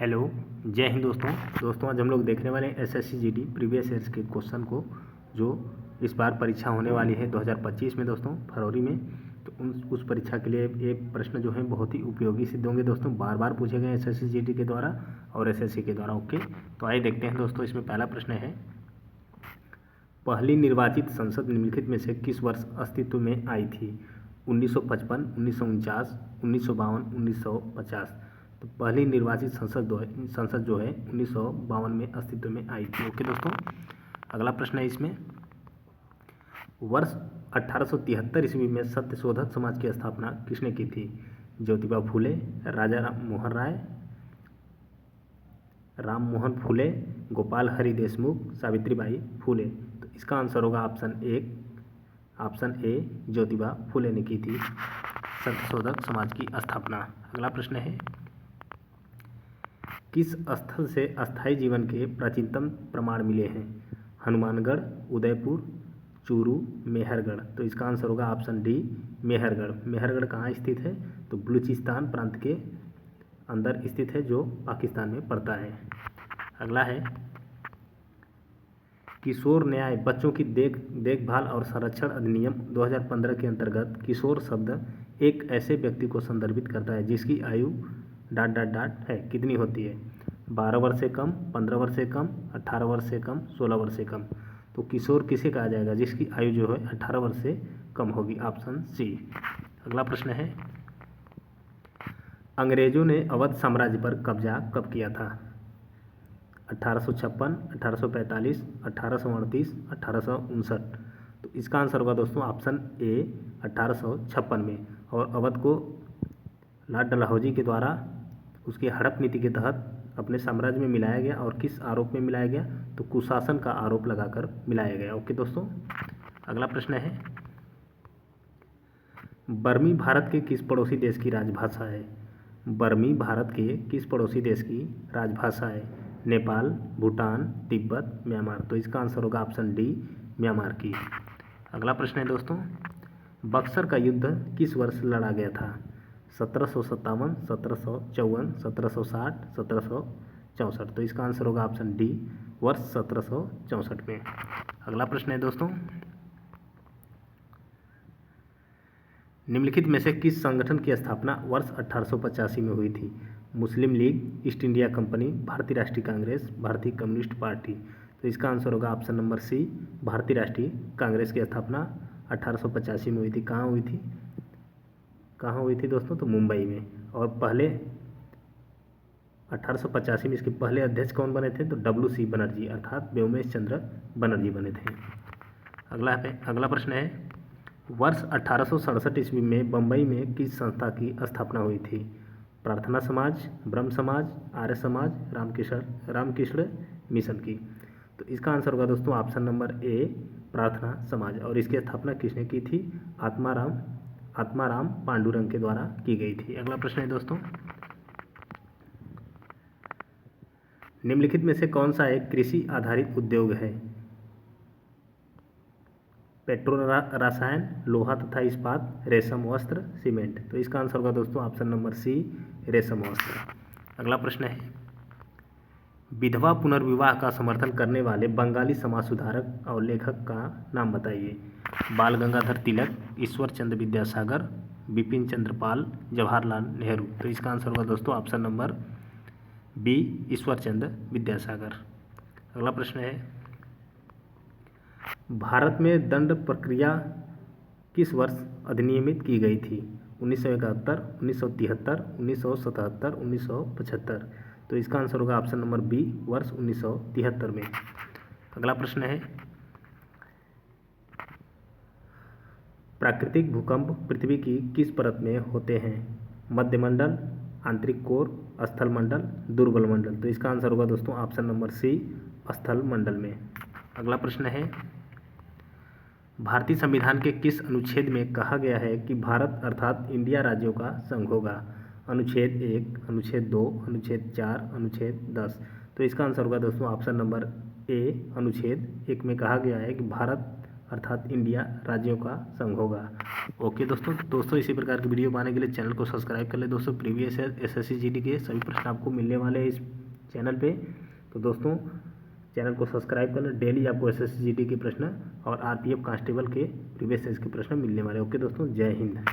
Hello, जय हिंद दोस्तों। आज हम लोग देखने वाले हैं एसएससी जीडी प्रीवियस ईयर्स के क्वेश्चन को, जो इस बार परीक्षा होने वाली है 2025 में दोस्तों, फरवरी में। तो उस परीक्षा के लिए ये प्रश्न जो है बहुत ही उपयोगी सिद्ध होंगे दोस्तों। बार बार पूछे गए एसएससी जीडी के द्वारा और एसएससी के द्वारा। ओके, तो आइए देखते हैं दोस्तों। इसमें पहला प्रश्न है, पहली निर्वाचित संसद निम्नलिखित में से किस वर्ष अस्तित्व में आई थी? 1955, 1949, 1952, 1950। तो पहली निर्वाचित संसद जो है 1952 में अस्तित्व में आई थी। ओके दोस्तों, अगला प्रश्न है इसमें, वर्ष 1873 ईस्वी में सत्यशोधक समाज की स्थापना किसने की थी? ज्योतिबा फूले, राजा राम मोहन फूले, गोपाल हरि देशमुख, सावित्रीबाई फूले। तो इसका आंसर होगा ऑप्शन ए ज्योतिबा फूले ने की थी सत्यशोधक समाज की स्थापना। अगला प्रश्न है, किस स्थल से अस्थायी जीवन के प्राचीनतम प्रमाण मिले हैं? हनुमानगढ़, उदयपुर, चूरू, मेहरगढ़। तो इसका आंसर होगा ऑप्शन डी मेहरगढ़। मेहरगढ़ कहाँ स्थित है? तो बलूचिस्तान प्रांत के अंदर स्थित है, जो पाकिस्तान में पड़ता है। अगला है, किशोर न्याय बच्चों की देखभाल और संरक्षण अधिनियम 2015 के अंतर्गत किशोर शब्द एक ऐसे व्यक्ति को संदर्भित करता है जिसकी आयु ... है, कितनी होती है? 12 वर्ष से कम, 15 वर्ष से कम, 18 वर्ष से कम, 16 वर्ष से कम। तो किशोर किसे कहा जाएगा? जिसकी आयु जो है 18 वर्ष से कम होगी, ऑप्शन सी। अगला प्रश्न है, अंग्रेजों ने अवध साम्राज्य पर कब्जा कब किया था? 1856, 1845, 1838, 1859। तो इसका आंसर होगा दोस्तों ऑप्शन ए 1856 में। और अवध को लॉर्ड डलहौजी के द्वारा उसकी हड़प नीति के तहत अपने साम्राज्य में मिलाया गया। और किस आरोप में मिलाया गया? तो कुशासन का आरोप लगाकर मिलाया गया। ओके दोस्तों, अगला प्रश्न है, बर्मी भारत के किस पड़ोसी देश की राजभाषा है? बर्मी भारत के किस पड़ोसी देश की राजभाषा है? नेपाल, भूटान, तिब्बत, म्यांमार। तो इसका आंसर होगा ऑप्शन डी म्यांमार की। अगला प्रश्न है दोस्तों, बक्सर का युद्ध किस वर्ष लड़ा गया था? 1757, 1754, 1760, 1764। तो इसका आंसर होगा ऑप्शन डी वर्ष 1764 में। अगला प्रश्न है दोस्तों, निम्नलिखित में से किस संगठन की स्थापना वर्ष 1885 में हुई थी? मुस्लिम लीग, ईस्ट इंडिया कंपनी, भारतीय राष्ट्रीय कांग्रेस, भारतीय कम्युनिस्ट पार्टी। तो इसका आंसर होगा ऑप्शन नंबर सी भारतीय राष्ट्रीय कांग्रेस की स्थापना 1885 में हुई थी। कहाँ हुई थी दोस्तों? तो मुंबई में। और पहले 1885 में इसके पहले अध्यक्ष कौन बने थे? तो WC बनर्जी, अर्थात व्योमेश चंद्र बनर्जी बने थे। अगला प्रश्न है, वर्ष 1867 ईस्वी में बम्बई में किस संस्था की स्थापना हुई थी? प्रार्थना समाज, ब्रह्म समाज, आर्य समाज, रामकृष्ण मिशन की। तो इसका आंसर होगा दोस्तों ऑप्शन नंबर ए प्रार्थना समाज। और इसकी स्थापना किसने की थी? आत्माराम पांडुरंग के द्वारा की गई थी। अगला प्रश्न है दोस्तों, निम्नलिखित में से कौन सा एक कृषि आधारित उद्योग है? पेट्रोल रसायन, लोहा तथा इस्पात, रेशम वस्त्र, सीमेंट। तो इसका आंसर होगा दोस्तों ऑप्शन नंबर सी रेशम वस्त्र। अगला प्रश्न है, विधवा पुनर्विवाह का समर्थन करने वाले बंगाली समाज सुधारक और लेखक का नाम बताइए। बाल गंगाधर तिलक, ईश्वर चंद्र विद्यासागर, बिपिन चंद्र पाल, जवाहरलाल नेहरू। तो इसका आंसर होगा दोस्तों option number B Ishwar Chandra Vidyasagar. अगला प्रश्न है, भारत में दंड प्रक्रिया किस वर्ष अधिनियमित की गई थी? 1971, 1973, 1977, 1975। तो इसका आंसर होगा ऑप्शन नंबर बी वर्ष 1973 में। अगला प्रश्न है, प्राकृतिक भूकंप पृथ्वी की किस परत में होते हैं? मध्यमंडल, आंतरिक कोर, स्थल मंडल, दुर्बल मंडल। तो इसका आंसर होगा दोस्तों ऑप्शन नंबर सी स्थल मंडल में। अगला प्रश्न है, भारतीय संविधान के किस अनुच्छेद में कहा गया है कि भारत अर्थात इंडिया राज्यों का संघ होगा? अनुच्छेद 1, अनुच्छेद 2, अनुच्छेद 4, अनुच्छेद 10। तो इसका आंसर होगा दोस्तों ऑप्शन नंबर ए अनुच्छेद 1 में कहा गया है कि भारत अर्थात इंडिया राज्यों का संघ होगा। ओके दोस्तों इसी प्रकार की वीडियो पाने के लिए चैनल को सब्सक्राइब कर ले दोस्तों। प्रीवियस एसएससी जीडी के सभी प्रश्न आपको मिलने वाले हैं इस चैनल पे। तो दोस्तों चैनल को सब्सक्राइब कर लें, डेली आपको एसएससी जीडी के प्रश्न और आरपीएफ कांस्टेबल के प्रीवियस के प्रश्न मिलने वाले। ओके दोस्तों, जय हिंद।